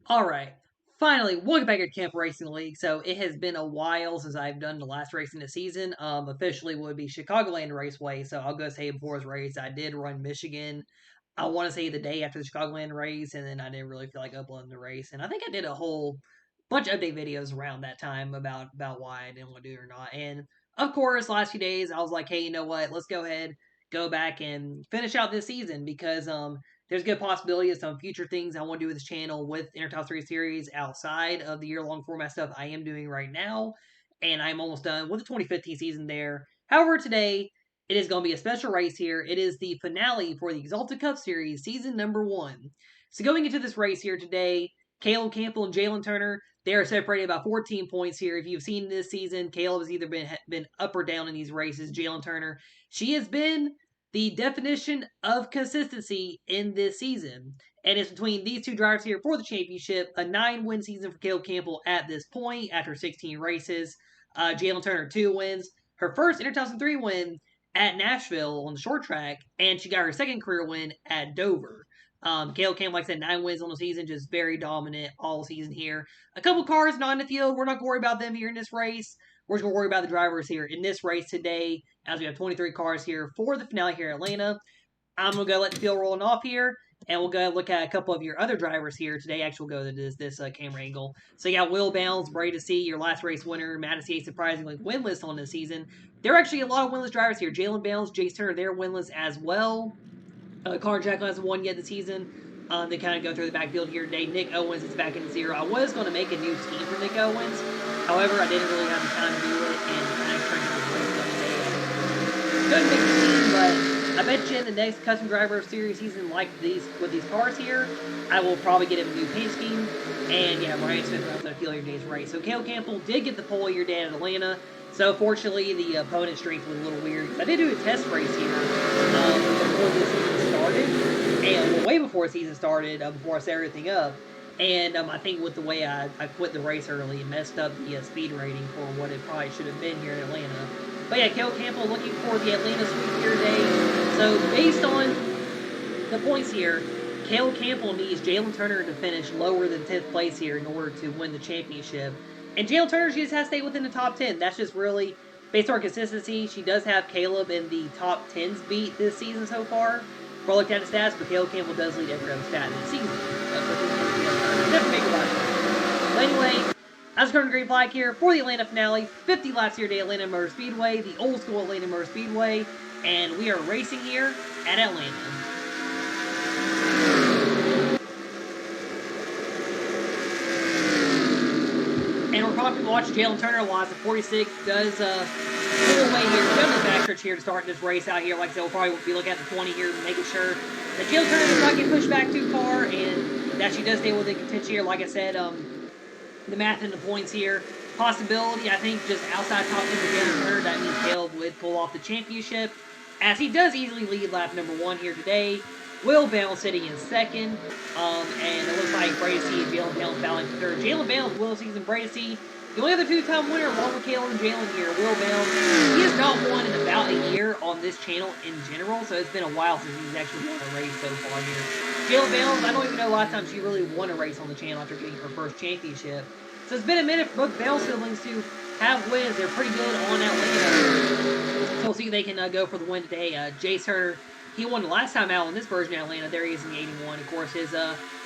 Alright, finally, welcome back to Camp Racing League. So, it has been a while since I've done the last race in the season. Officially would be Chicagoland Raceway, so I'll go say before his race, I did run Michigan. I want to say the day after the Chicagoland race, and then I didn't really feel like uploading the race. And I think I did a whole bunch of update videos around that time about why I didn't want to do it or not. And of course, last few days I was like, hey, you know what? Let's go ahead, go back and finish out this season because there's a good possibility of some future things I want to do with this channel with Top 3 series outside of the year-long format stuff I am doing right now. And I'm almost done with the 2015 season there. However, today it is going to be a special race here. It is the finale for the Exalted Cup Series, season number 1. So going into this race here today, Caleb Campbell and Jalen Turner, they are separated about 14 points here. If you've seen this season, Caleb has either been up or down in these races. Jalen Turner, she has been the definition of consistency in this season. And it's between these two drivers here for the championship. A 9-win season for Caleb Campbell at this point after 16 races. Jalen Turner, 2 wins. Her first Inter 2003 win at Nashville on the short track, and she got her second career win at Dover. Caleb Campbell, like I said, 9 wins on the season, just very dominant all season here. A couple cars not in the field. We're not going to worry about them here in this race. We're just going to worry about the drivers here in this race today, as we have 23 cars here for the finale here at Atlanta. I'm going to go let the field rolling off here, and we'll go look at a couple of your other drivers here today. Actually, we'll go to this camera angle. So you got Will Bounds, Brady to see your last race winner. Madison surprisingly winless on this season. There are actually a lot of winless drivers here. Jalen Bounds, Jace Turner, they're winless as well. Connor Jacklin hasn't won yet this season. They kind of go through the backfield here today. Nick Owens is back in 0. I was going to make a new team for Nick Owens. However, I didn't really have the time to do it, and I'm trying to race today. Couldn't make a team, but I bet you in the next custom driver series season like these with these cars here, I will probably get him a new paint scheme. And yeah, Ryan Smith runs on a field your day's race. So Caleb Campbell did get the pole your day at Atlanta. So fortunately, the opponent strength was a little weird. I did do a test race here before the season started, and way before the season started, before I set everything up. And I think with the way I quit the race early, it messed up the speed rating for what it probably should have been here in Atlanta. But yeah, Caleb Campbell looking for the Atlanta sweep here today. So based on the points here, Caleb Campbell needs Jalen Turner to finish lower than 10th place here in order to win the championship. And Jalen Turner, she just has to stay within the top 10. That's just really based on consistency. She does have Caleb in the top 10s beat this season so far. If I looked at the stats, but Caleb Campbell does lead every other stat this season. Never make a lot of sense. But anyway, I was going to green flag here for the Atlanta finale. 50 laps here at Atlanta Motor Speedway, the old school Atlanta Motor Speedway. And we are racing here at Atlanta. And we're probably going to watch Jalen Turner lost at 46. Does pull away here. Down the backstretch here to start this race out here. Like I said, we'll probably be looking at the 20 here, making sure that Jalen Turner does not get pushed back too far and that she does stay within contention here. Like I said, the math and the points here. Possibility, I think, just outside top 10 for Jalen Turner. That means Caleb would pull off the championship, as he does easily lead lap number 1 here today. Will Bounds sitting in 2nd, and it looks like Brady C and Jalen Bounds battling for 3rd. Jalen Bounds, Will C's, and Brady C. The only other 2-time winner, along with Caleb and Jalen here, Will Bounds. He has not won in about a year on this channel in general, so it's been a while since he's actually won a race so far here. Jalen Bounds, I don't even know the last time she really won a race on the channel after getting her first championship. So it's been a minute for both Bounds siblings to have wins. They're pretty good on Atlanta. So we'll see if they can go for the win today. Jace Turner, he won the last time out in this version of Atlanta. There he is in the 81. Of course, his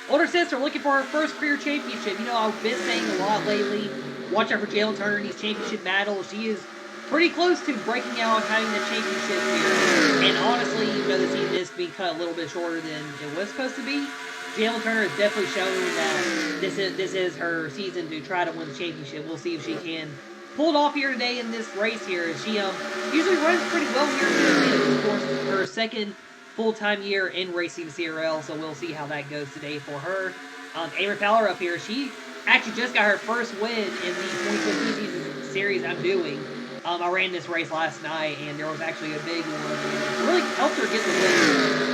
older sister looking for her first career championship. You know, I've been saying a lot lately, watch out for Jalen Turner in these championship battles. She is pretty close to breaking out and having the championship here. And honestly, even though the season is being cut a little bit shorter than it was supposed to be, Jalen Turner has definitely shown that this is her season to try to win the championship. We'll see if she can pull it off here today in this race here. She usually runs pretty well here. Of course, her second full-time year in racing CRL, so we'll see how that goes today for her. Amber Fowler up here, she actually just got her first win in the 2015 series I'm doing. I ran this race last night, and there was actually a big one. It really helped her get the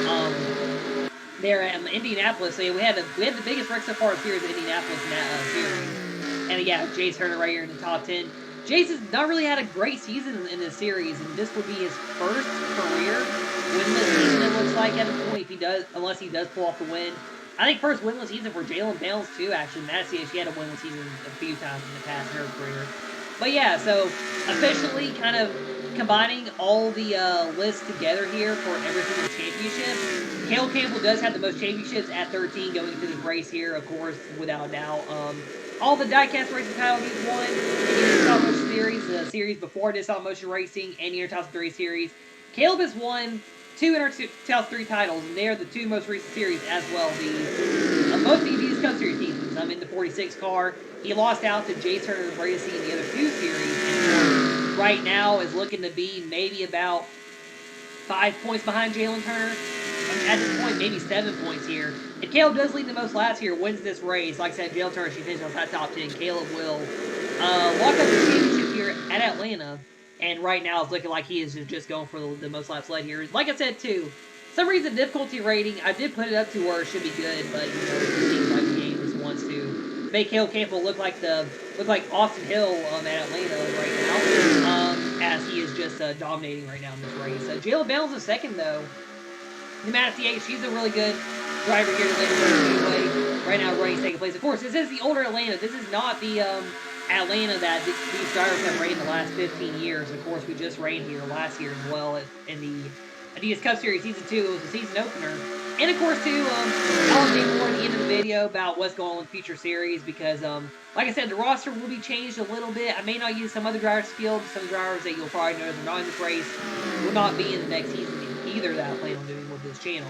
win. There at Indianapolis, so we had the biggest wreck so far this year in Indianapolis in that series. And yeah, Jace Turner right here in the top 10. Jace has not really had a great season in this series, and this would be his first career winless season, it looks like, at a point, if he does, unless he does pull off the win I think first winless season for Jalen Bales too. Actually, Madison, she had a winless season a few times in the past in her career. But yeah, so officially kind of combining all the lists together here for every single championship. Caleb Campbell does have the most championships at 13 going into this race here, of course, without a doubt. All the diecast racing titles he's won in the Stop Motion Series, the series before this Stop Motion Racing, and the Inter 2003 series. Caleb has won two Inter 2003 titles, and they are the two most recent series as well. The most of these Cup Series seasons. I'm in the 46 car. He lost out to Jay Turner Bracey in the other two series, and right now is looking to be maybe about 5 points behind Jalen Turner. At this point, maybe 7 points here. If Caleb does lead the most laps here, wins this race, like I said, Jalen Turner, she finishes on that top 10. Caleb will walk up the championship here at Atlanta. And right now, it's looking like he is just going for the most laps led here. Like I said, too, some reason difficulty rating, I did put it up to where it should be good, but you know, it seems like the game just wants to make Caleb Campbell look like Austin Hill at Atlanta right now, as he is just dominating right now in this race. Jayla Bales is second though. The Madison, she's a really good driver here at Atlanta. Right now, running second place. Of course, this is the older Atlanta. This is not the Atlanta that these drivers have ran in the last 15 years. Of course, we just ran here last year as well in the Adidas Cup Series Season 2. It was the season opener. And of course, too, I'll update more at the end of the video about what's going on with future series because, like I said, the roster will be changed a little bit. I may not use some other drivers' field. Some drivers that you'll probably notice are not in this race will not be in the next season either that I plan on doing with this channel.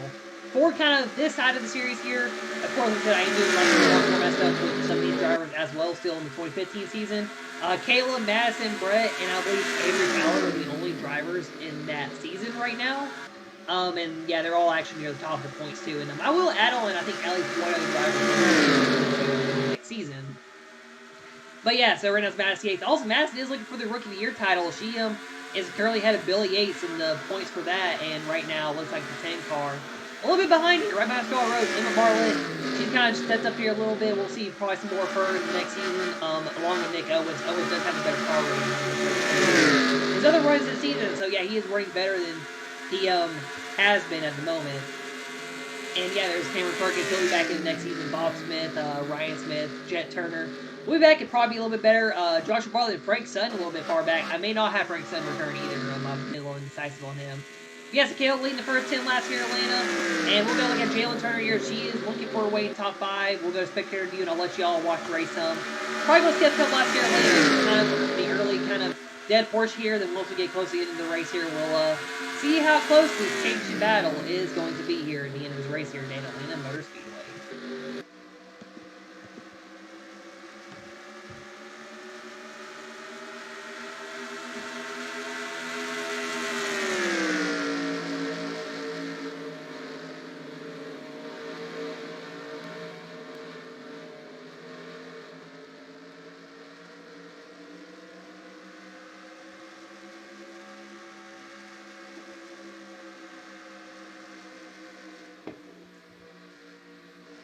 For kind of this side of the series here, of course, like I said, I am doing like a lot more messed up with some of these drivers as well still in the 2015 season. Kayla, Madison, Brett, and I believe Avery Fowler are the only drivers in that season right now. And yeah, they're all actually near the top of the points too. And I will add on, I think, at least one other driver next season. But yeah, so right now it's Madison Yates. Also, Madison is looking for the Rookie of the Year title. She is currently ahead of Billy Yates in the points for that. And right now, looks like the 10 car a little bit behind here, right behind Star Rose. Emma Bartlett, she kind of steps up here a little bit. We'll see probably some more of her in the next season, along with Nick Owens. Owens does have a better car rating. His other runs this season, so yeah, he is running better than he has been at the moment. And yeah, there's Cameron Perkins. He'll be back in the next season. Bob Smith, Ryan Smith, Jet Turner. We'll be back and probably be a little bit better. Joshua Bartlett and Frank Sutton a little bit far back. I may not have Frank Sutton return either. I'm a little indecisive on him. Yes, Caleb leading the first 10 laps here in Atlanta. And we'll go look at Jalen Turner here. She is looking for her way in top 5. We'll go to spectator view and I'll let y'all watch the race some. Probably going to skip a couple laps here in Atlanta. Kind of the early kind of dead portion here. Then once we get close to the end of the race here, we'll see how close this championship battle is going to be here at the end of this race here in Atlanta Motor Speedway.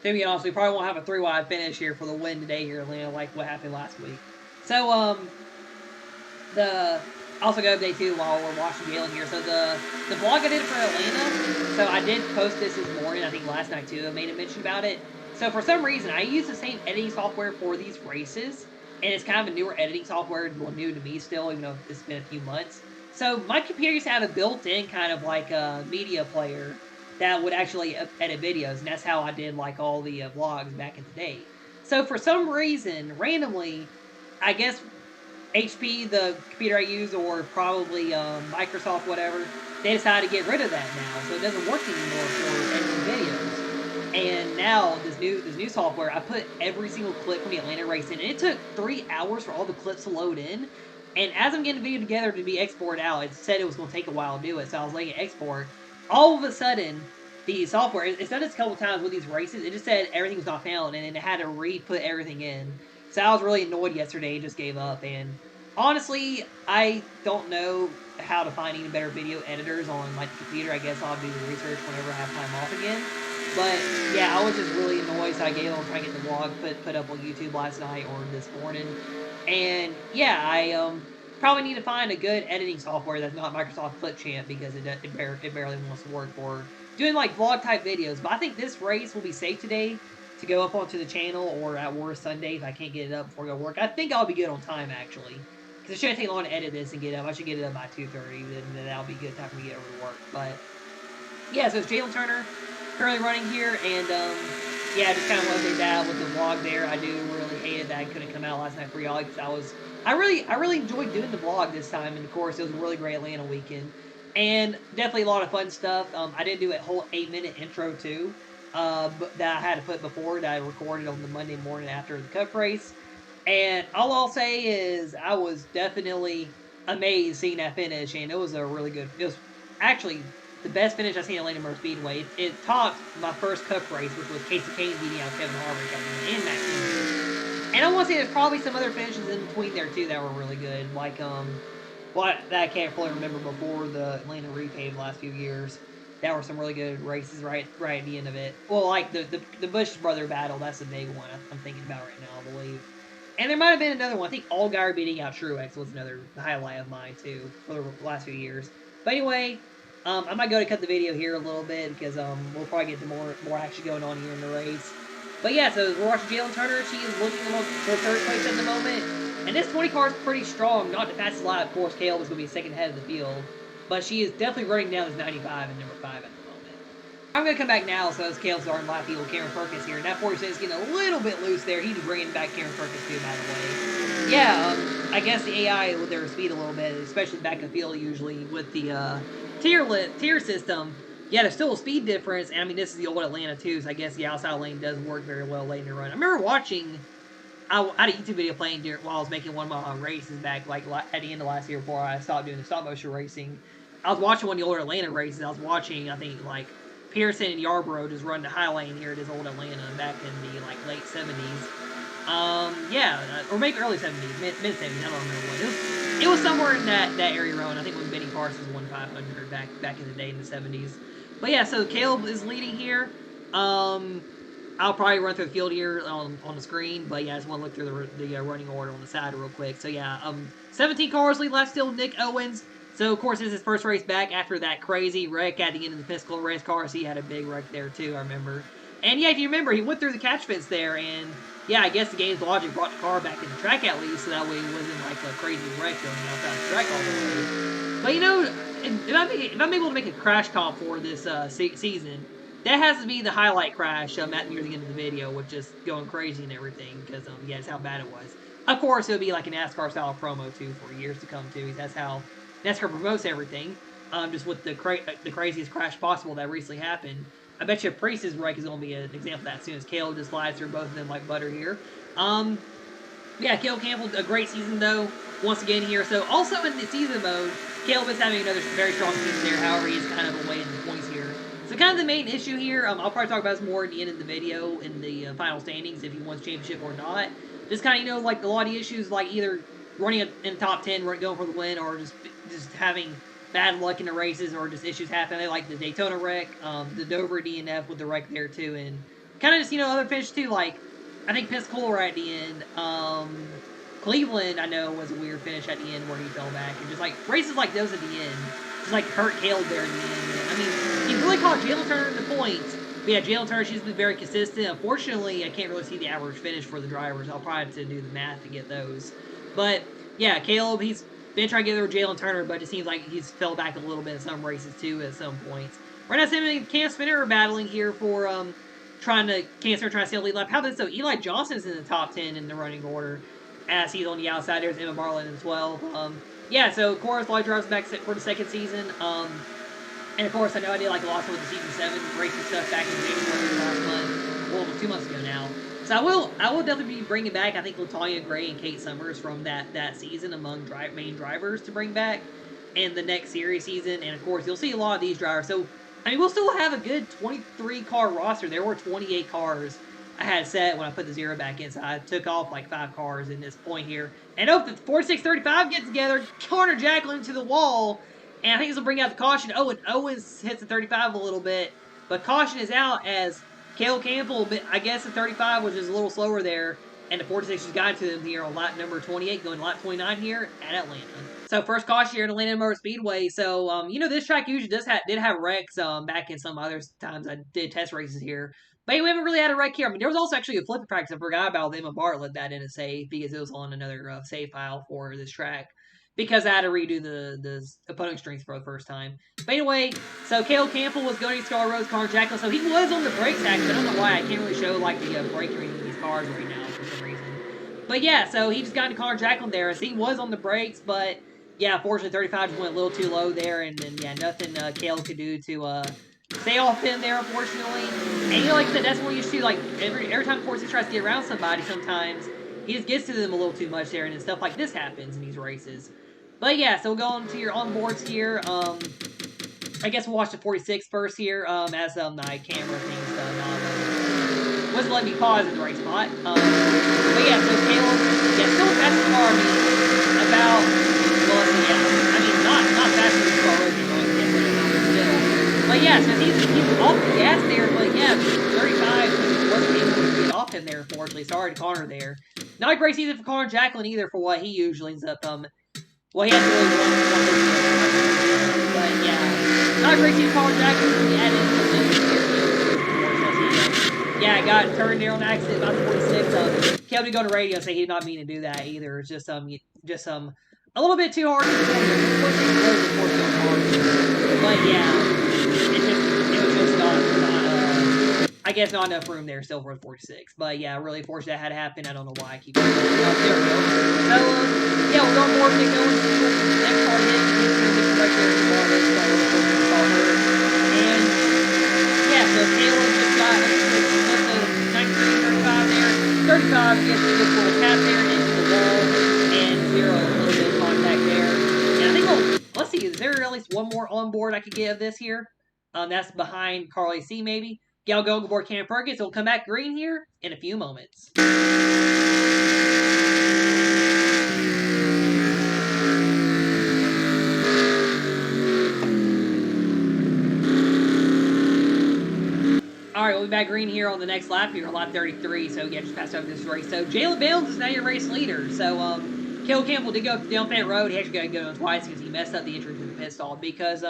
To be honest, we probably won't have a 3-wide finish here for the win today here in Atlanta like what happened last week. So, also go update too while we're watching Galen here. So the vlog I did for Atlanta, so I did post this morning, I think last night too. I made a mention about it. So for some reason, I use the same editing software for these races, and it's kind of a newer editing software, well, new to me still, even though it's been a few months. So my computer used to have a built-in kind of like a media player that would actually edit videos, and that's how I did like all the vlogs back in the day. So for some reason, randomly, I guess HP, the computer I use, or probably Microsoft, whatever, they decided to get rid of that now, so it doesn't work anymore for editing videos. And now this new software, I put every single clip from the Atlanta race in, and it took 3 hours for all the clips to load in. And as I'm getting the video together to be exported out, it said it was going to take a while to do it, so I was letting it export. All of a sudden, the software, it's done this a couple times with these races, it just said everything was not found, and then it had to re-put everything in. So I was really annoyed yesterday and just gave up. And honestly, I don't know how to find even better video editors on my computer. I guess I'll do the research whenever I have time off again. But yeah, I was just really annoyed, so I gave up on trying to get the vlog put up on YouTube last night or this morning. And yeah, I probably need to find a good editing software that's not Microsoft Clipchamp because it barely wants to work for doing like vlog type videos. But I think this race will be safe today to go up onto the channel, or at worst Sunday if I can't get it up before I go to work. I think I'll be good on time actually, because it shouldn't take long to edit this and get it up. I should get it up by 2:30, then that'll be good time for me to get over to work. But yeah, so it's Jalen Turner currently running here, and yeah, just kind of want to update that with the vlog there. I do really hate it that I couldn't come out last night for y'all, because I really enjoyed doing the vlog this time, and of course it was a really great Atlanta weekend, and definitely a lot of fun stuff. I did do a whole 8-minute intro too, that I had to put before that I recorded on the Monday morning after the Cup race, and all I'll say is I was definitely amazed seeing that finish, and it was a really good. It was actually the best finish I've seen at Atlanta Motor Speedway. It topped my first Cup race, which was Casey Kane beating out Kevin Harvick and Max Kinsey. And I want to say there's probably some other finishes in between there too that were really good, like that I can't fully remember before the Atlanta repave the last few years. That were some really good races right at the end of it. Well, like the Busch brother battle, that's the big one I'm thinking about right now, I believe. And there might have been another one. I think Allgaier beating out Truex was another highlight of mine too for the last few years. But anyway, I might go to cut the video here a little bit because we'll probably get to more action going on here in the race. But yeah, so we're watching Jalen Turner. She is looking for third place at the moment. And this 20 car is pretty strong. Not the fastest lap. Of course, Caleb is going to be second ahead of the field. But she is definitely running down as 95 and number 5 at the moment. I'm going to come back now, so as Caleb's starting lap field, Cameron Perkins here. And that 46 is getting a little bit loose there. He's bringing back Cameron Perkins too, by the way. Yeah, I guess the AI with their speed a little bit, especially back in the field usually with the tier system. Yeah, there's still a speed difference, and I mean, this is the old Atlanta too, so I guess the outside lane does work very well late in the run. I remember watching, I had a YouTube video playing while I was making one of my races back, like at the end of last year before I stopped doing the stop motion racing. I was watching one of the older Atlanta races. I was watching, I think, like, Pearson and Yarborough just run the high lane here at this old Atlanta back in the, like, late 70s. Yeah, or maybe early 70s, mid 70s, I don't remember what. It was somewhere in that area around. I think when Benny Parsons won 500 back in the day in the 70s. But yeah, so Caleb is leading here. I'll probably run through the field here on the screen, but yeah, I just want to look through the running order on the side real quick. So yeah, 17 cars lead left still, Nick Owens. So of course this is his first race back after that crazy wreck at the end of the Pensacola race car. So he had a big wreck there too, I remember. And yeah, if you remember, he went through the catch fence there, and yeah, I guess the game's logic brought the car back in the track at least, so that way it wasn't like a crazy wreck going outside the track all the way. But you know, if I'm able to make a crash comp for this season, that has to be the highlight crash at near the end of the video, with just going crazy and everything, because yeah, that's how bad it was. Of course, it'll be like a NASCAR style promo too for years to come too. That's how NASCAR promotes everything, just with the craziest crash possible that recently happened. I bet you Priest's wreck is going to be an example of that as soon as Caleb just slides through both of them like butter here. Yeah, Caleb Campbell, a great season though, once again here. So also in the season mode, Caleb is having another very strong season there. However, he's kind of away in the points here. So kind of the main issue here, I'll probably talk about this more at the end of the video in the final standings, if he wins championship or not. Just kind of, you know, like a lot of the issues, like either running in the top 10, going for the win, or just having bad luck in the races, or just issues happen. They like the Daytona wreck, the Dover DNF with the wreck there too, and kind of just, you know, other finishes too, like I think Pensacola right at the end. Cleveland, I know, was a weird finish at the end where he fell back, and just like races like those at the end, just like hurt Caleb there in the end. I mean, you really caught Jalen Turner in the points. But yeah, Jalen Turner, she's been very consistent. Unfortunately, I can't really see the average finish for the drivers. I'll probably have to do the math to get those. But yeah, Caleb, he's been trying to get there with Jalen Turner, but it seems like he's fell back a little bit in some races too at some points. Right now, Sam and Cam Spinner are battling here for trying to steal the lead lap. How about this though? Eli Johnson's in the top 10 in the running order, as he's on the outside. There's Emma Marlin as well. Yeah, so of course, Lloyd drives back for the second season. And of course, I know I did like a lot with the season 7 racing stuff back in January last month, well, 2 months ago now. So I will definitely be bringing back, I think, LaTonya Gray and Kate Summers from that season among main drivers to bring back in the next series season. And of course, you'll see a lot of these drivers. So I mean, we'll still have a good 23 car roster. There were 28 cars I had set when I put the 0 back in, so I took off like 5 cars in this point here. And oh, the 4635 gets together, corner Jacqueline to the wall, and I think this will bring out the caution. Oh, and Owens hits the 35 a little bit, but caution is out as Caleb Campbell, I guess the 35 was just a little slower there, And the 46 has gotten to them here on lap number 28, going to lap 29 here at Atlanta. So first caution here at Atlanta Motor Speedway. So you know, this track usually did have wrecks back in some other times I did test races here. But we haven't really had a wreck here. I mean, there was also actually a flip practice. I forgot about them and Bart let that in a save because it was on another save file for this track because I had to redo the opponent strengths for the first time. But anyway, so Cale Campbell was going to Scar Rose, Connor Jacklin. So he was on the brakes actually. I don't know why I can't really show like the brake reading of these cars right now for some reason. But yeah, so he just got into Connor Jacklin there as he was on the brakes, but yeah, fortunately 35 just went a little too low there, and then yeah, nothing Cale could do to stay off him there, unfortunately. And you know, like I said, that's what you see. Like every time 46 tries to get around somebody, sometimes he just gets to them a little too much there, and then stuff like this happens in these races. But yeah, so we'll go on to your onboards here. I guess we'll watch the 46 first here, as my camera things wasn't letting me pause in the right spot. But yeah, so Caleb, yeah, still a fast car. I mean, about, well, let's see, yeah, I mean, not faster than Scar Road, still. But yeah, so he's off the gas there, but yeah, 35 wasn't able to get off him there, unfortunately. Sorry to Connor there. Not a great season for Connor Jacklin either for what he usually ends up, well, he has really but yeah, not a great season for Connor Jacklin. He added yeah, got turned there on accident about 46. Kelby go to radio and say he did not mean to do that either. It's just a little bit too hard. But yeah, it was just not I guess not enough room there still for 46. But yeah, really fortunate that had to happen. I don't know why I keep going. There we go. So yeah, we'll go more to go into the next part of it. Right there, and yeah, so Caleb just got 35 gets the full tap there into the wall, and 0, a little bit of contact there. And I think, let's see, is there at least one more on board I could get of this here? That's behind Carl AC maybe. Yeah, I'll go aboard Cam Perkins. It'll come back green here in a few moments. Alright, we'll be back green here on the next lap here, lap 33. So, yeah, just passed over this race. So, Jalen Bales is now your race leader. So, Cale Campbell did go down pit road. He actually got to go on twice because he messed up the entry to the pit stall. Because,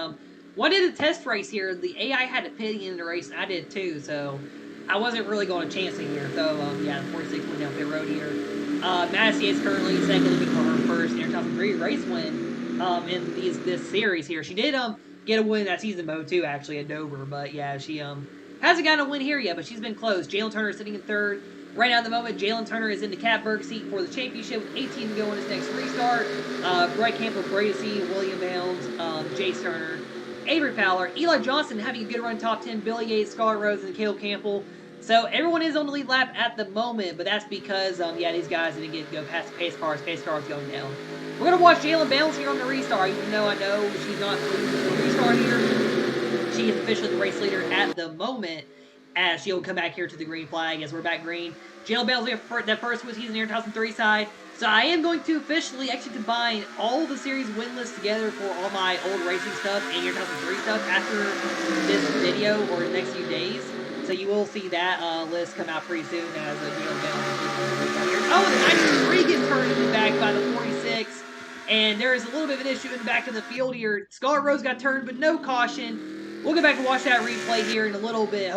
when I did the test race here, the AI had a pitting in the race, and I did too. So, I wasn't really going to chance it here. So, yeah, the 46 went down pit road here. Madison is currently second, looking for her first NR2003 race win in this series here. She did get a win in that season mode too, actually, at Dover. But, yeah, she hasn't gotten a win here yet, but she's been close. Jalen Turner is sitting in third. Right now at the moment, Jalen Turner is in the Catberg seat for the championship with 18 to go in his next restart. Brett Campbell, Brady, William Bounds, Jace Turner, Avery Fowler, Eli Johnson having a good run top 10, Billy Yates, Scarlett Rose, and Caleb Campbell. So everyone is on the lead lap at the moment, but that's because, yeah, these guys didn't get to go past the pace cars. Pace cars going down. We're going to watch Jalen Bounds here on the restart, even though I know she's not the restart here. She is officially the race leader at the moment, as she'll come back here to the green flag as we're back green. Jalen Bell's that first was he's in the 2003 side. So I am going to officially actually combine all the series win lists together for all my old racing stuff and your 2003 stuff after this video or the next few days. So you will see that list come out pretty soon as Jalen Bell. Oh, the 93 gets turned in the back by the 46. And there is a little bit of an issue in the back of the field here. Scarlett Rose got turned, but no caution. We'll go back and watch that replay here in a little bit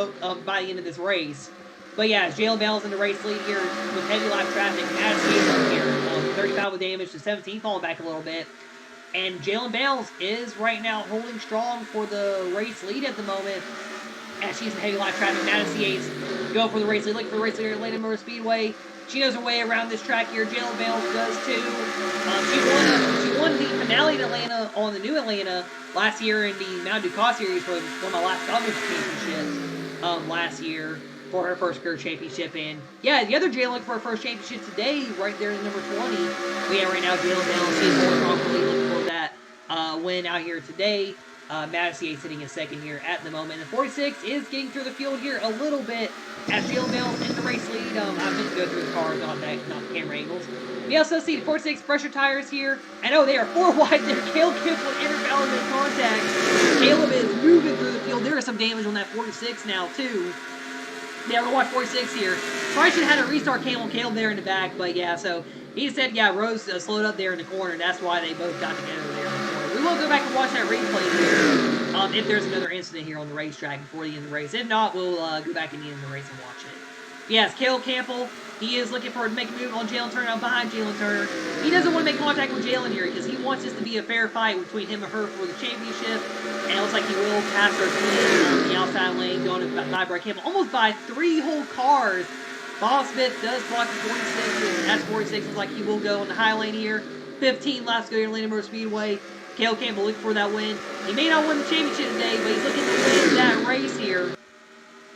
by the end of this race. But yeah, Jalen Bell's in the race lead here with heavy lap traffic. Madison here, 35 with damage to 17, falling back a little bit. And Jalen Bales is right now holding strong for the race lead at the moment. As she's in heavy lap traffic, Madison Yates go for the race lead, looking for the race leader at Atlanta Motor Speedway. She knows her way around this track here. Jalen Bales does too. She won the finale in Atlanta on the new Atlanta last year in the Mount Ducat Series for one of my last Congress championships last year for her first career championship. And yeah, the other Jalen looking for her first championship today, right there in number 20. But yeah, right now Jalen Bales, she's more properly looking for that win out here today. Madison Yates sitting in second here at the moment. And 46 is getting through the field here a little bit as Jalen Bales in the race lead. I meant to go through the cars, not the camera angles. We also see the 46 pressure tires here. I know they are 4 wide there. Caleb Campbell and Aaron Fowler in contact. Caleb is moving through the field. There is some damage on that 46 now, too. Yeah, we're gonna watch 46 here. Probably should have had a restart Caleb there in the back, but yeah, so he said, yeah, Rose slowed up there in the corner, and that's why they both got together there in the corner. We will go back and watch that replay here, if there's another incident here on the racetrack before the end of the race. If not, we'll go back in the end of the race and watch it. Yes, Caleb Campbell, he is looking for to make a move on Jalen Turner. I'm behind Jalen Turner. He doesn't want to make contact with Jalen here because he wants this to be a fair fight between him and her for the championship. And it looks like he will pass her on the outside lane, going by Brett Campbell. Almost by 3 whole cars. Bob Smith does block the 46, and that's 46. Looks like he will go on the high lane here. 15 laps to go here in Atlanta Motor Speedway. Caleb Campbell looking for that win. He may not win the championship today, but he's looking to win that race here.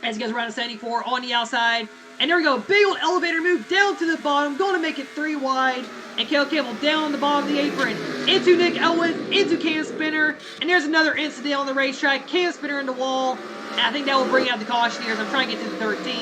As he goes around to 74 on the outside. And there we go. Big old elevator move down to the bottom. Going to make it 3 wide. And Caleb Campbell down on the bottom of the apron. Into Nick Elwes. Into Cam Spinner. And there's another incident on the racetrack. Cam Spinner in the wall. And I think that will bring out the cautioners. I'm trying to get to the 13.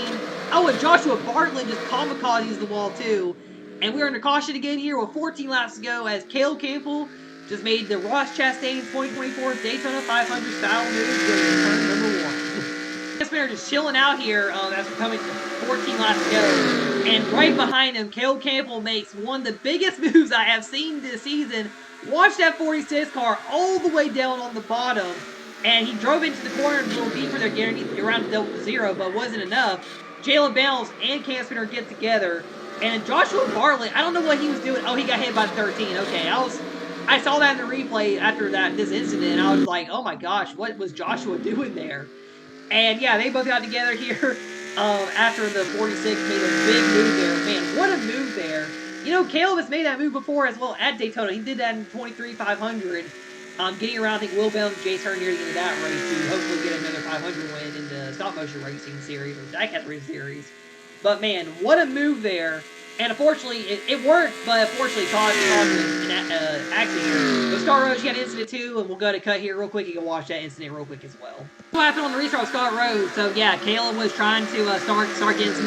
Oh, and Joshua Bartlett just kamikazes the wall too. And we're under caution again here with 14 laps to go as Caleb Campbell just made the Ross Chastain 2024 Daytona 500 style move during turn number 1. Spinner just chilling out here as we're coming to 14 laps to go. And right behind him, Caleb Campbell makes one of the biggest moves I have seen this season. Watch that 46 car all the way down on the bottom. And he drove into the corner a little deeper there, getting around the double zero, but wasn't enough. Jalen Bales and Cam Spinner get together. And Joshua Bartlett, I don't know what he was doing. Oh, he got hit by 13. Okay, I saw that in the replay after this incident, and I was like, oh my gosh, what was Joshua doing there? And yeah, they both got together here after the 46 made a big move there. Man, what a move there. You know, Caleb has made that move before as well at Daytona. He did that in 23 500. Getting around, I think, Will Bell and Jay Turner near the end of that race to hopefully get another 500 win in the stop motion racing series or diecast racing series. But man, what a move there. And unfortunately, it worked, but unfortunately caused an accident here. But Scott Rose, you got an incident too, and we'll go to cut here real quick. You can watch that incident real quick as well. What happened on the restart with Scott Rose? So yeah, Caleb was trying to start getting some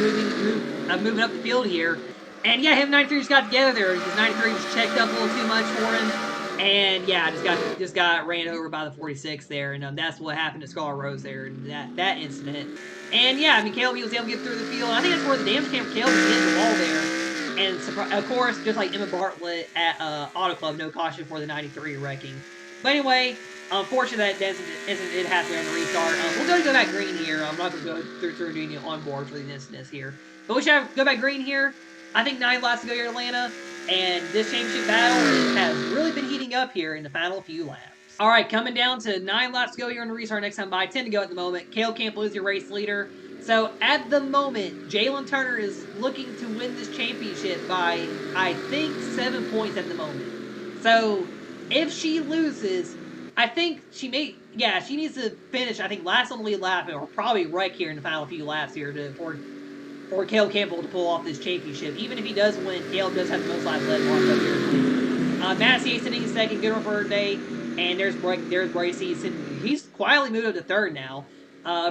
moving up the field here. And yeah, him and 93 just got together there because 93 just checked up a little too much for him. And yeah, just got ran over by the 46 there, and that's what happened to Scott Rose there in that incident. And yeah, I mean, Caleb, he was able to get through the field. And I think that's where the damage came from. Caleb was hitting the wall there. And of course, just like Emma Bartlett at Auto Club, no caution for the 93 wrecking. But anyway, unfortunately, that incident did happen on the restart. We'll go back green here. I'm not going to go through doing it on board for these incidents here. But we should go back green here. I think 9 laps to go here in Atlanta. And this championship battle has really been heating up here in the final few laps. All right, coming down to 9 laps to go here in the restart next time by 10 to go at the moment. Caleb Campbell is your race leader. So at the moment, Jalen Turner is looking to win this championship by, I think, 7 points at the moment. So if she loses, I think she needs to finish, I think, last on the lead lap or probably wreck here in the final few laps here for Caleb Campbell to pull off this championship. Even if he does win, Caleb does have the most laps left on up here. Massey sitting in second, good one for her day. And there's Bracey. He's quietly moved up to third now.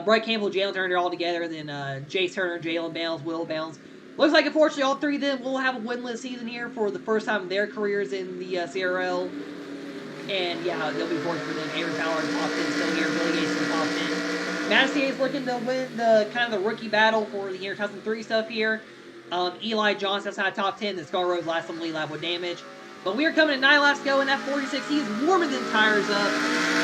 Brett Campbell, Jalen Turner all together. Then Jace Turner, Jalen Bales, Will Bales. Looks like, unfortunately, all 3 of them will have a winless season here for the first time in their careers in the CRL. And yeah, they'll be working for them. Aaron Fowler in top 10 still here. Billy Gates in the top 10. Massey is looking to win the kind of the rookie battle for the year 2003 stuff here. Eli Johnson outside top 10. Then Scar Rose last on the lead lap with damage. But we are coming to 9 laps to go in that 46. He's warming them tires up.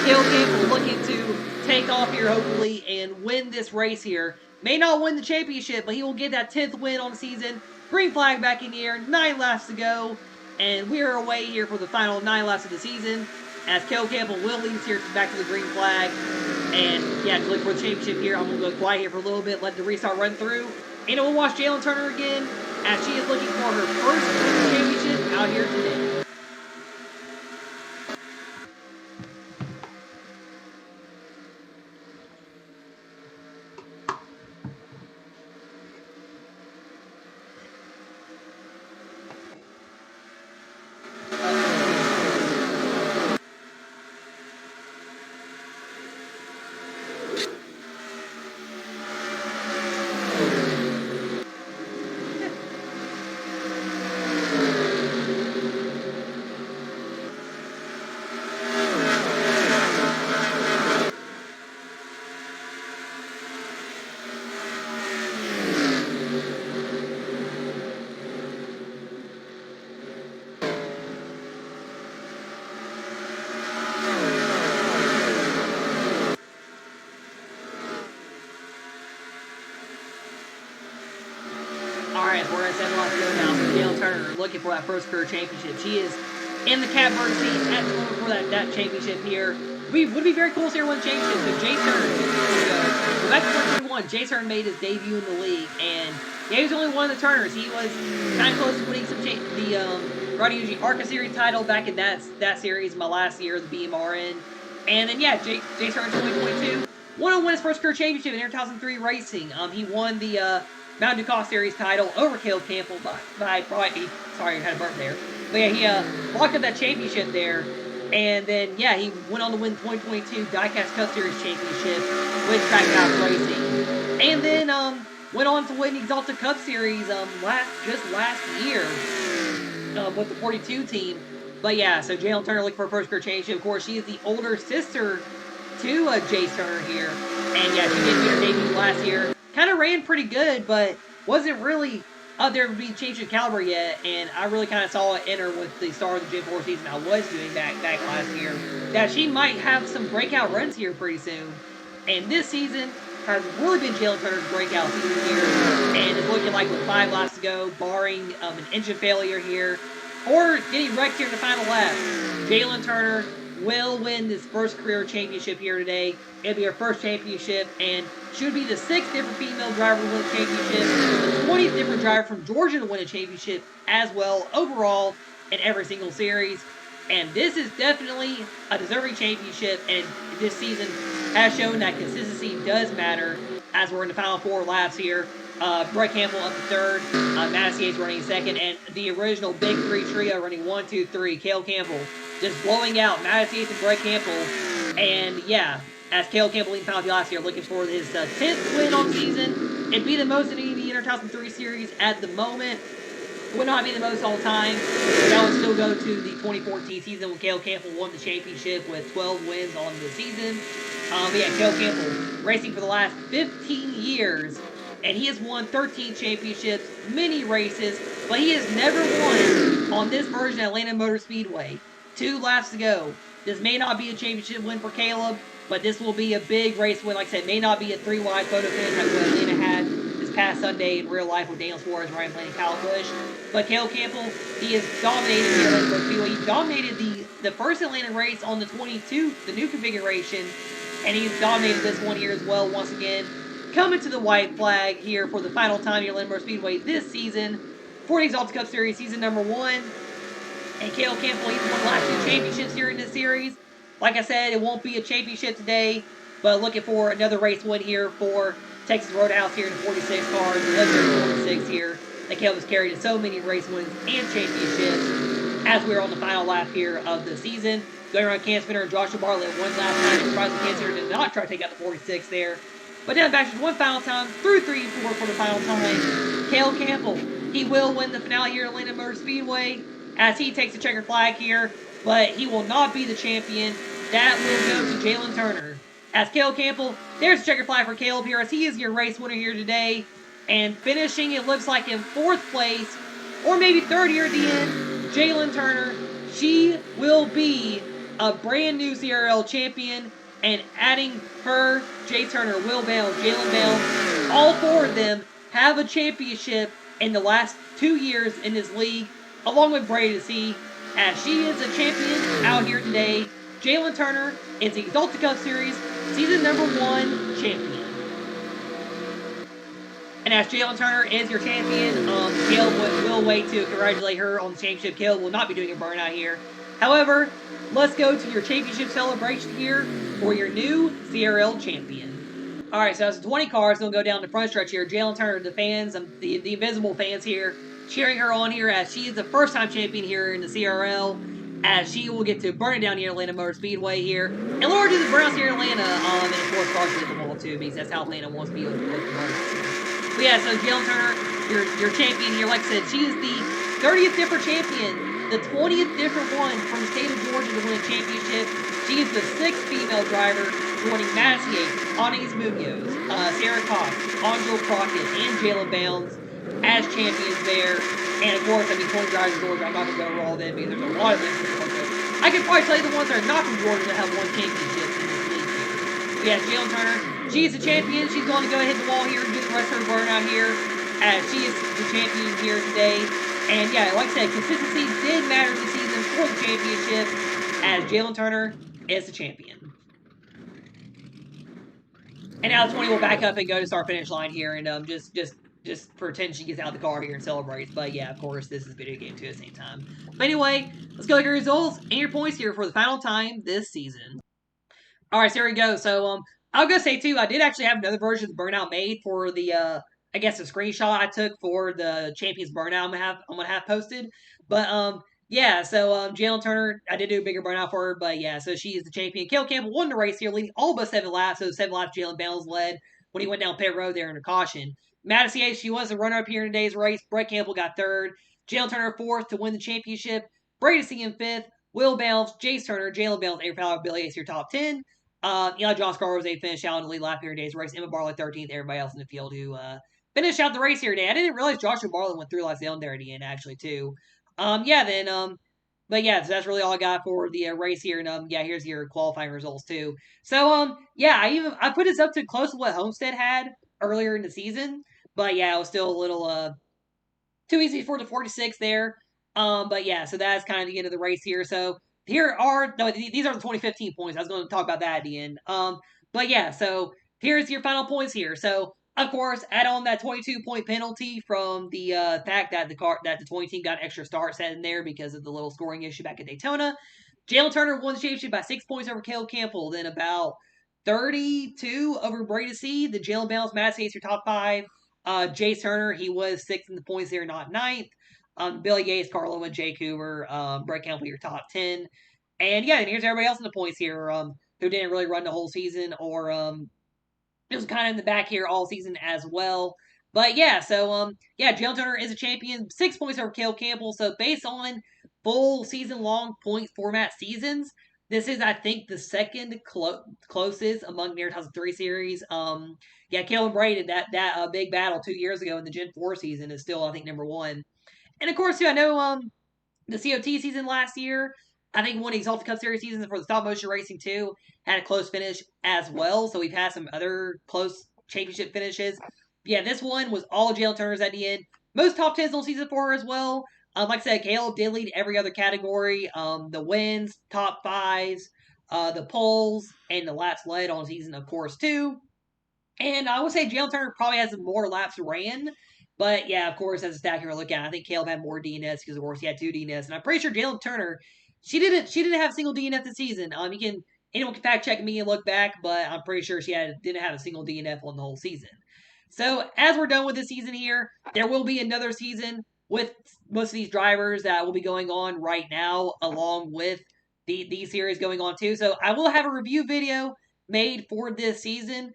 Caleb Campbell looking to take off here, hopefully, and win this race here. May not win the championship, but he will get that 10th win on the season. Green flag back in the air. 9 laps to go. And we are away here for the final 9 laps of the season. As Caleb Campbell will lead us here back to the green flag. And yeah, to look for the championship here. I'm going to go quiet here for a little bit, let the restart run through. And we'll watch Jalen Turner again as she is looking for her first championship out here today. Jalen Turner looking for that first career championship. She is in the catbird seat at the moment for that championship here. Would be very cool to see her win the championship. So Jay Turner, go back to 2021, Jay Turner made his debut in the league, and yeah, he was only one of the Turners. He was kind of close to winning the Roddy Uji ARCA Series title back in that series, my last year, the BMRN. And then, yeah, Jay Turner 2022 won his first career championship in NR 2003 racing. He won the Mountain Dew Cost Series title over Caleb Campbell by probably, sorry, I had a burp there. But yeah, he locked up that championship there. And then, yeah, he went on to win 2022 Diecast Cup Series Championship with Trackhouse Racing. And then, went on to win the Exalta Cup Series last year with the 42 team. But yeah, so Jalen Turner looking for a first career championship. Of course, she is the older sister to Jace Turner here. And yeah, she did get her debut last year. Kind of ran pretty good, but wasn't really up there to be championship caliber yet. And I really kind of saw it enter with the start of the Gen 4 season I was doing back last year, that she might have some breakout runs here pretty soon. And this season has really been Jalen Turner's breakout season here, and it's looking like with 5 laps to go, barring an engine failure here, or getting wrecked here in the final lap, Jalen Turner will win this first career championship here today. It'll be her first championship, and should be the 6th different female driver to win a championship, the 20th different driver from Georgia to win a championship as well, overall, in every single series. And this is definitely a deserving championship, and this season has shown that consistency does matter as we're in the final 4 laps here. Brett Campbell up to 3rd, Madison Yates running 2nd, and the original Big 3 trio running 1, 2, 3. Cale Campbell just blowing out Madison Yates and Brett Campbell. And yeah, as Cale Campbell leading penalty last year, looking for his 10th win on the season. It'd be the most in the Inter 2003 series at the moment. Would not be the most all time. That would still go to the 2014 season when Cale Campbell won the championship with 12 wins on the season. But yeah, Cale Campbell racing for the last 15 years, and he has won 13 championships, many races, but he has never won on this version of Atlanta Motor Speedway. 2 laps to go. This may not be a championship win for Caleb, but this will be a big race win. Like I said, may not be a 3-wide photo finish like what Atlanta had this past Sunday in real life with Daniel Suarez, Ryan Blaney, Kyle Busch. But Cale Campbell, he has dominated here at Atlanta Speedway. He dominated the first Atlanta race on the 22, the new configuration, and he's dominated this one here as well once again. Coming to the white flag here for the final time here at Atlanta Motor Speedway this season for the Exalta Cup Series season number 1. And Cale Campbell, he's won the last 2 championships here in this series. Like I said, it won't be a championship today, but looking for another race win here for Texas Roadhouse here in the 46 cars, the legendary 46 here. That Caleb has carried in so many race wins and championships as we're on the final lap here of the season. Going around can spinner Joshua Bartlett one last time. Surprised the can spinner did not try to take out the 46 there. But down back one final time, through 3 and 4 for the final time. Cale Campbell, he will win the finale here at Atlanta Motor Speedway as he takes the checkered flag here, but he will not be the champion. That will go to Jalen Turner. As Cale Campbell, there's the checkered flag for Caleb here as he is your race winner here today. And finishing, it looks like in 4th place, or maybe 3rd here at the end, Jalen Turner. She will be a brand new CRL champion, and adding her, Jay Turner, Will Bell, Jalen Bell, all 4 of them have a championship in the last 2 years in this league, along with Brady C, as she is a champion out here today. Jalen Turner is the Exalta Cup Series season number 1 champion. And as Jalen Turner is your champion, Caleb will wait to congratulate her on the championship. Caleb will not be doing a burnout here. However, let's go to your championship celebration here for your new CRL champion. Alright, so it's 20 cars. They'll go down the front stretch here. Jalen Turner, the fans, the invisible fans here, cheering her on here as she is the first-time champion here in the CRL, as she will get to burn it down here at Atlanta Motor Speedway here. And Laura do the burnouts here in Atlanta, and of course, cars hit the wall too, because that's how Atlanta wants to be with the burnouts. But yeah, so Jalen Turner, your champion here, like I said, she is the 30th different champion, the 20th different one from the state of Georgia to win a championship. She is the 6th female driver, joining Madison Yates, Anais Munoz, Sarah Cox, Angela Crockett, and Jayla Bounds as champions there. And of course, 20 drivers in Georgia. I'm not going to go over all of them because there's a lot of them from Georgia. I could probably tell you the ones that are not from Georgia that have won championships in this league here. But yeah, Jalen Turner, she's the champion. She's going to go hit the wall here and do the rest of her burnout here, as she is the champion here today. And yeah, like I said, consistency did matter this season for the championship, as Jalen Turner is the champion. And now 20 will back up and go to start finish line here, and just pretend she gets out of the car here and celebrates. But yeah, of course, this is video game too at the same time. But anyway, let's go look at your results and your points here for the final time this season. All right, so here we go. So I'll go say too, I did actually have another version of the Burnout made for the I guess the screenshot I took for the Champions Burnout I'm gonna have posted. But yeah, so Jalen Turner, I did do a bigger burnout for her, but yeah, so she is the champion. Cale Campbell won the race here, leading all but 7 laps. So 7 laps Jalen Bales led when he went down pit road there in a caution. Madison Yates, she was the runner up here in today's race. Brett Campbell got third. Jalen Turner fourth to win the championship. Brady C in fifth. Will Bales, Jace Turner, Jalen Bales, Aaron Fowler, Billy Ace, your top 10. Eli John Scarborough was a finish out in the lead lap here in today's race. Emma Barley 13th. Everybody else in the field who finished out the race here today. I didn't realize Joshua Barley went through like down there at the end actually too. Yeah, then but yeah, so that's really all I got for the race here, and yeah, here's your qualifying results too. So yeah, I put this up to close to what Homestead had earlier in the season, but yeah, it was still a little too easy for the 46 there. But yeah, so that's kind of the end of the race here. So here are no, these are the 2015 points. I was going to talk about that at the end. But yeah, so here's your final points here. So of course, add on that 22-point penalty from the fact that the 20 team got an extra start set in there because of the little scoring issue back at Daytona. Jalen Turner won the championship by 6 points over Caleb Campbell. Then about 32 over Brady C. The Jalen Bales, Matt States, your top 5. Jace Turner, he was 6th in the points there, not 9th. Billy Gates, Carlo, and Jake Hoover, Brett Campbell, your top 10. And yeah, and here's everybody else in the points here who didn't really run the whole season or it was kind of in the back here all season as well. But yeah, so yeah, Jalen Turner is a champion, 6 points over Caleb Campbell. So based on full season long point format seasons, this is I think the second closest among the Air 2003 series. Yeah, Caleb Braden that big battle 2 years ago in the Gen 4 season is still I think number 1. And of course, yeah, I know the COT season last year. I think one Exalted Cup Series season for the stop motion racing too had a close finish as well. So we've had some other close championship finishes. Yeah, this one was all Jalen Turner's at the end. Most top 10s on season 4 as well. Like I said, Caleb did lead every other category. The wins, top 5s, the poles, and the laps led on season, of course, too. And I would say Jalen Turner probably has more laps ran. But yeah, of course, as a stat here, look at, I think Caleb had more DNS because of course he had 2 DNS, and I'm pretty sure Jalen Turner, she didn't have a single DNF this season. Anyone can fact check me and look back, but I'm pretty sure didn't have a single DNF on the whole season. So as we're done with this season here, there will be another season with most of these drivers that will be going on right now, along with these series going on too. So I will have a review video made for this season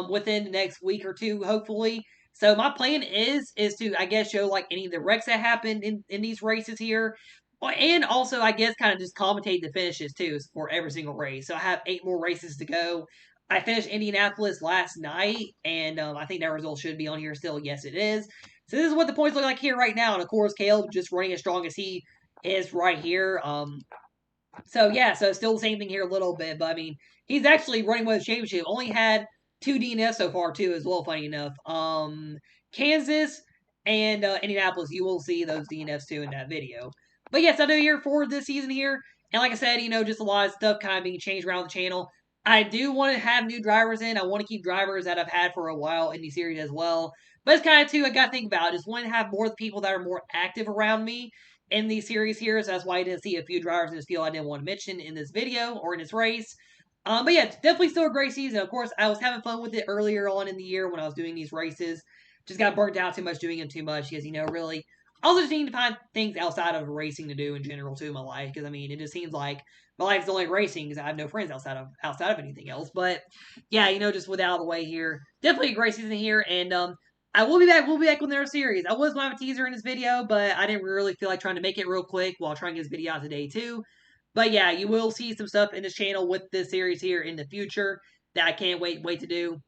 within the next week or two, hopefully. So my plan is to I guess show like any of the wrecks that happened in these races here, and also I guess kind of just commentate the finishes too for every single race. So I have 8 more races to go. I finished Indianapolis last night, and I think that result should be on here still. Yes, it is. So this is what the points look like here right now, and of course Caleb just running as strong as he is right here. So yeah, so still the same thing here a little bit, but I mean he's actually running with the championship. Only had 2 DNFs so far too, as well. Funny enough, Kansas and Indianapolis, you will see those DNFs too in that video. But yes, I do here for this season here, and like I said, just a lot of stuff kind of being changed around the channel. I do want to have new drivers in. I want to keep drivers that I've had for a while in the series as well. But it's kind of too I got to think about. I just want to have more people that are more active around me in these series here. So that's why I didn't see a few drivers in this field I didn't want to mention in this video or in this race. But yeah, it's definitely still a great season. Of course, I was having fun with it earlier on in the year when I was doing these races. Just got burnt out too much doing them too much because, really, I also just need to find things outside of racing to do in general too in my life. Because, it just seems like my life's only racing because I have no friends outside of anything else. But yeah, just without the way here, definitely a great season here. And I will be back. We'll be back with another series. I was going to have a teaser in this video, but I didn't really feel like trying to make it real quick while trying to get this video out today too. But yeah, you will see some stuff in this channel with this series here in the future that I can't wait to do.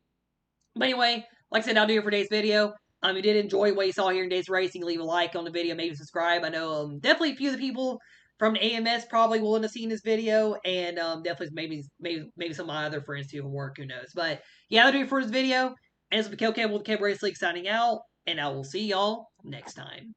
But anyway, like I said, I'll do it for today's video. If you did enjoy what you saw here in today's racing, leave a like on the video, maybe subscribe. I know definitely a few of the people from the AMS probably will have seen this video, and definitely maybe some of my other friends too from work, who knows. But yeah, I'll do it for this video. And this is Cab with Cab Race League signing out, and I will see y'all next time.